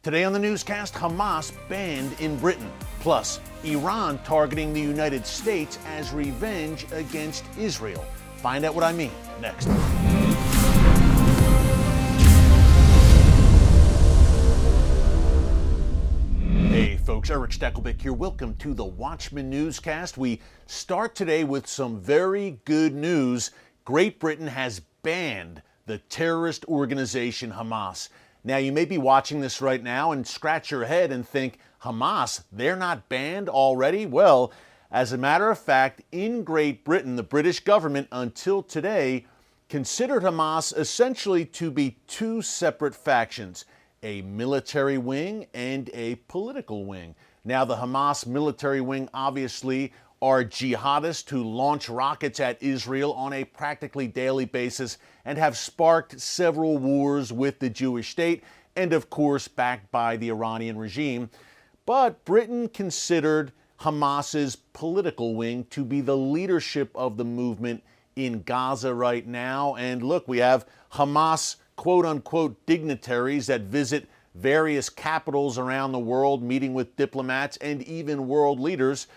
Today on the newscast, Hamas banned in Britain. Plus, Iran targeting the United States as revenge against Israel. Find out what I mean next. Hey folks, Erick Stakelbeck here. Welcome to the Watchman Newscast. We start today with some very good news. Great Britain has banned the terrorist organization Hamas. Now, you may be watching this right now and scratch your head and think, Hamas, they're not banned already? Well, as a matter of fact, in Great Britain, the British government, until today, considered Hamas essentially to be two separate factions, a military wing and a political wing. Now, the Hamas military wing obviously are jihadists who launch rockets at Israel on a practically daily basis and have sparked several wars with the Jewish state and, of course, backed by the Iranian regime. But Britain considered Hamas's political wing to be the leadership of the movement in Gaza right now. And look, we have Hamas quote-unquote dignitaries that visit various capitals around the world, meeting with diplomats and even world leaders.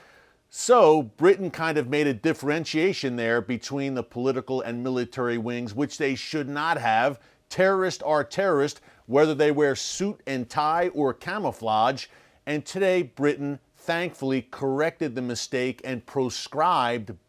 So Britain kind of made a differentiation there between the political and military wings, which they should not have. Terrorists are terrorists, whether they wear suit and tie or camouflage. And today, Britain thankfully corrected the mistake and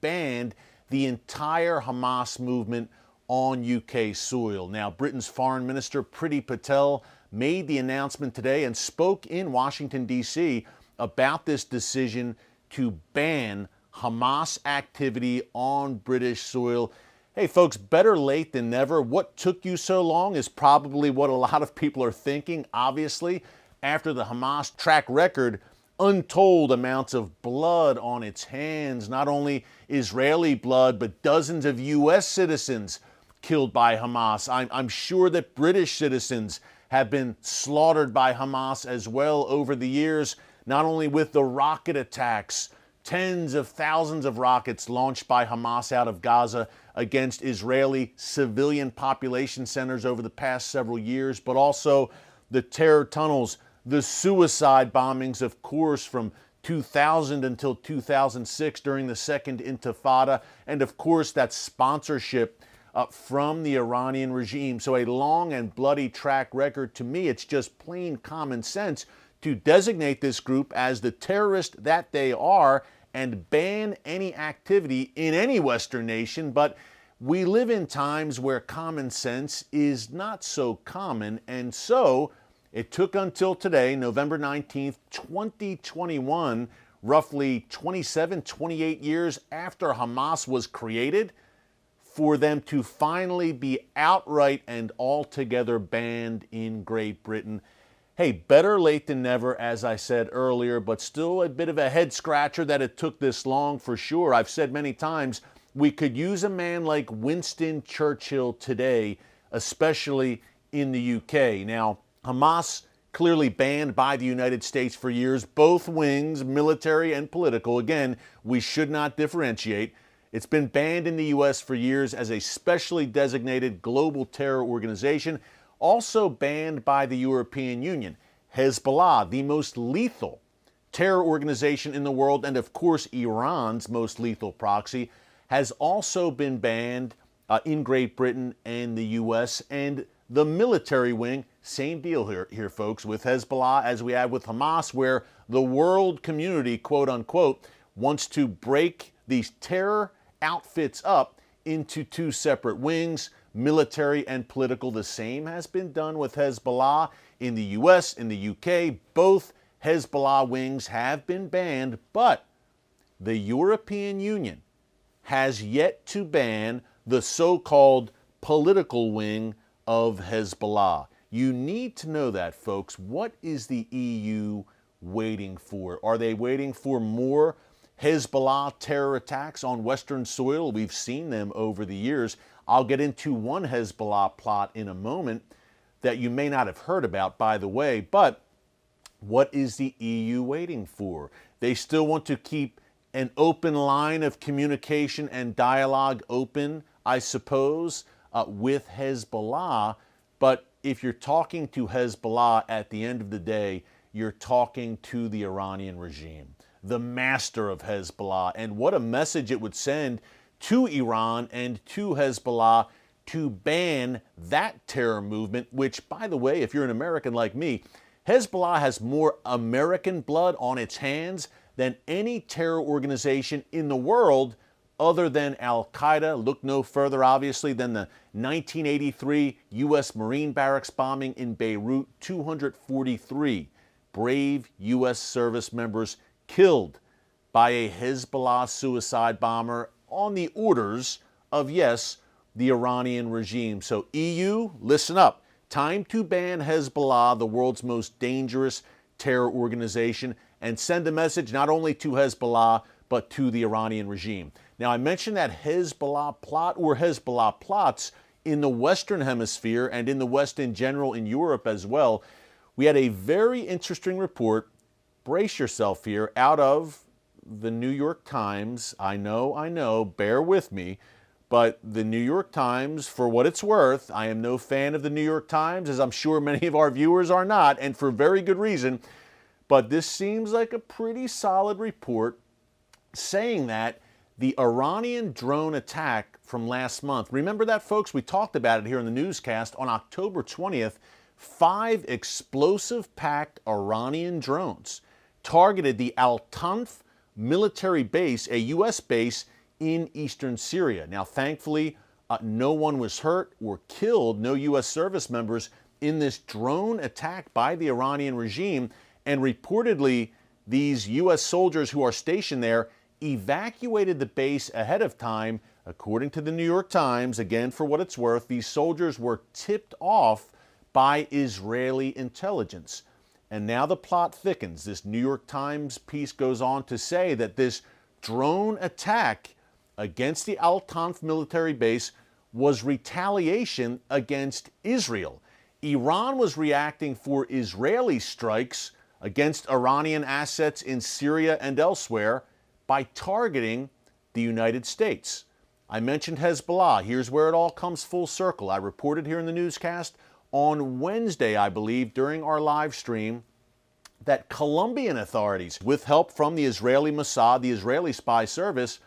banned the entire Hamas movement on UK soil. Now, Britain's Foreign Minister Priti Patel made the announcement today and spoke in Washington, D.C. about this decision to ban Hamas activity on British soil. Hey folks, better late than never. What took you so long is probably what a lot of people are thinking. Obviously, after the Hamas track record, untold amounts of blood on its hands, not only Israeli blood, but dozens of U.S. citizens killed by Hamas. I'm sure that British citizens have been slaughtered by Hamas as well over the years, not only with the rocket attacks, tens of thousands of rockets launched by Hamas out of Gaza against Israeli civilian population centers over the past several years, but also the terror tunnels, the suicide bombings, of course, from 2000 until 2006 during the Second Intifada, and of course that sponsorship from the Iranian regime. So a long and bloody track record. To me, it's just plain common sense to designate this group as the terrorist that they are and ban any activity in any Western nation. But we live in times where common sense is not so common, and so it took until today, November 19th, 2021, roughly 28 years after Hamas was created, for them to finally be outright and altogether banned in Great Britain. Hey, better late than never, as I said earlier, but still a bit of a head scratcher that it took this long for sure. I've said many times, we could use a man like Winston Churchill today, especially in the UK. Now, Hamas clearly banned by the United States for years, both wings, military and political. Again, we should not differentiate. It's been banned in the U.S. for years as a specially designated global terror organization, also banned by the European Union. Hezbollah, the most lethal terror organization in the world, and of course Iran's most lethal proxy, has also been banned in Great Britain and the U.S. And the military wing, same deal here folks, with Hezbollah as we have with Hamas, where the world community, quote unquote, wants to break these terror outfits up into two separate wings, military and political. The same has been done with Hezbollah in the U.S., in the U.K. Both Hezbollah wings have been banned, but the European Union has yet to ban the so-called political wing of Hezbollah. You need to know that, folks. What is the EU waiting for? Are they waiting for more Hezbollah terror attacks on Western soil? We've seen them over the years. I'll get into one Hezbollah plot in a moment that you may not have heard about, by the way, but what is the EU waiting for? They still want to keep an open line of communication and dialogue open, I suppose, with Hezbollah, but if you're talking to Hezbollah at the end of the day, you're talking to the Iranian regime, the master of Hezbollah. And what a message it would send to Iran and to Hezbollah to ban that terror movement, which, by the way, if you're an American like me, Hezbollah has more American blood on its hands than any terror organization in the world other than Al-Qaeda. Look no further, obviously, than the 1983 U.S. Marine barracks bombing in Beirut. 243 brave U.S. service members killed by a Hezbollah suicide bomber on the orders of, yes, the Iranian regime. So EU, listen up. Time to ban Hezbollah, the world's most dangerous terror organization, and send a message not only to Hezbollah, but to the Iranian regime. Now, I mentioned that Hezbollah plot or Hezbollah plots in the Western Hemisphere and in the West in general, in Europe as well. We had a very interesting report, brace yourself here, out of the New York Times. I know, bear with me. But the New York Times, for what it's worth, I am no fan of the New York Times, as I'm sure many of our viewers are not, and for very good reason. But this seems like a pretty solid report saying that the Iranian drone attack from last month, remember that, folks? We talked about it here in the newscast on October 20th. 5 explosive-packed Iranian drones targeted the Al-Tanf military base, a U.S. base in eastern Syria. Now, thankfully, no one was hurt or killed, no U.S. service members in this drone attack by the Iranian regime. And reportedly, these U.S. soldiers who are stationed there evacuated the base ahead of time. According to the New York Times, again, for what it's worth, these soldiers were tipped off by Israeli intelligence. And now the plot thickens. This New York Times piece goes on to say that this drone attack against the Al-Tanf military base was retaliation against Israel. Iran was reacting for Israeli strikes against Iranian assets in Syria and elsewhere by targeting the United States. I mentioned Hezbollah. Here's where it all comes full circle. I reported here in the newscast on Wednesday, I believe, during our live stream, that Columbian authorities, with help from the Israeli Mossad, the Israeli spy service,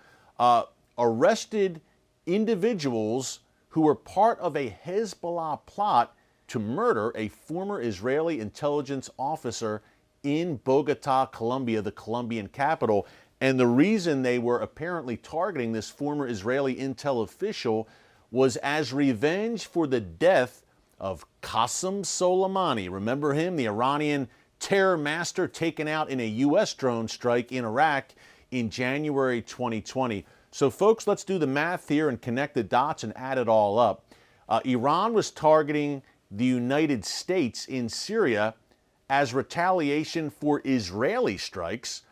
arrested individuals who were part of a Hezbollah plot to murder a former Israeli intelligence officer in Bogota, Colombia, the Colombian capital. And the reason they were apparently targeting this former Israeli intel official was as revenge for the death of Qasem Soleimani. Remember him, the Iranian terror master taken out in a U.S. drone strike in Iraq in January 2020. So, folks, let's do the math here and connect the dots and add it all up. Iran was targeting the United States in Syria as retaliation for Israeli strikes,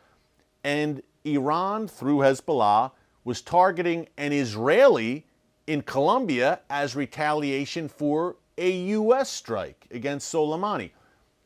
and Iran, through Hezbollah, was targeting an Israeli in Colombia as retaliation for a U.S. strike against Soleimani.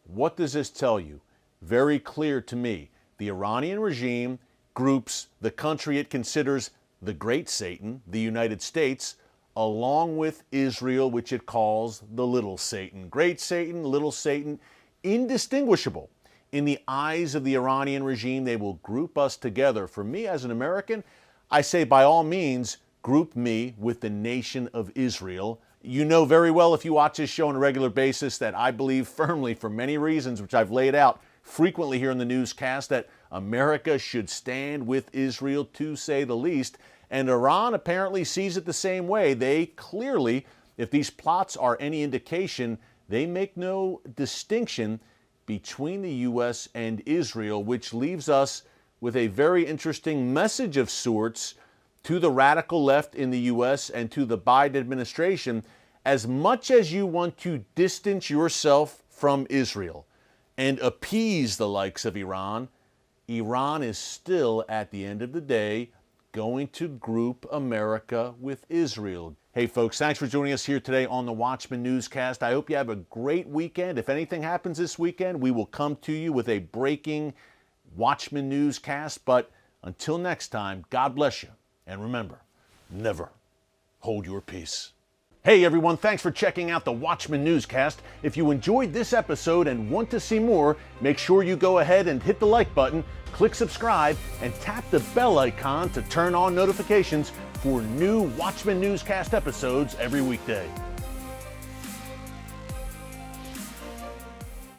What does this tell you? Very clear to me. The Iranian regime groups the country it considers the Great Satan, the United States, along with Israel, which it calls the Little Satan. Great Satan, Little Satan, indistinguishable. In the eyes of the Iranian regime, they will group us together. For me, as an American, I say by all means, group me with the nation of Israel. You know very well, if you watch this show on a regular basis, that I believe firmly, for many reasons, which I've laid out frequently here in the newscast, that America should stand with Israel, to say the least. And Iran apparently sees it the same way. They clearly, if these plots are any indication, they make no distinction between the U.S. and Israel, which leaves us with a very interesting message of sorts to the radical left in the U.S. and to the Biden administration. As much as you want to distance yourself from Israel and appease the likes of Iran, Iran is still, at the end of the day, going to group America with Israel. Hey folks, thanks for joining us here today on the Watchman Newscast. I hope you have a great weekend. If anything happens this weekend, we will come to you with a breaking Watchman Newscast. But until next time, God bless you. And remember, never hold your peace. Hey everyone, thanks for checking out the Watchman Newscast. If you enjoyed this episode and want to see more, make sure you go ahead and hit the like button, click subscribe, and tap the bell icon to turn on notifications for new Watchman Newscast episodes every weekday.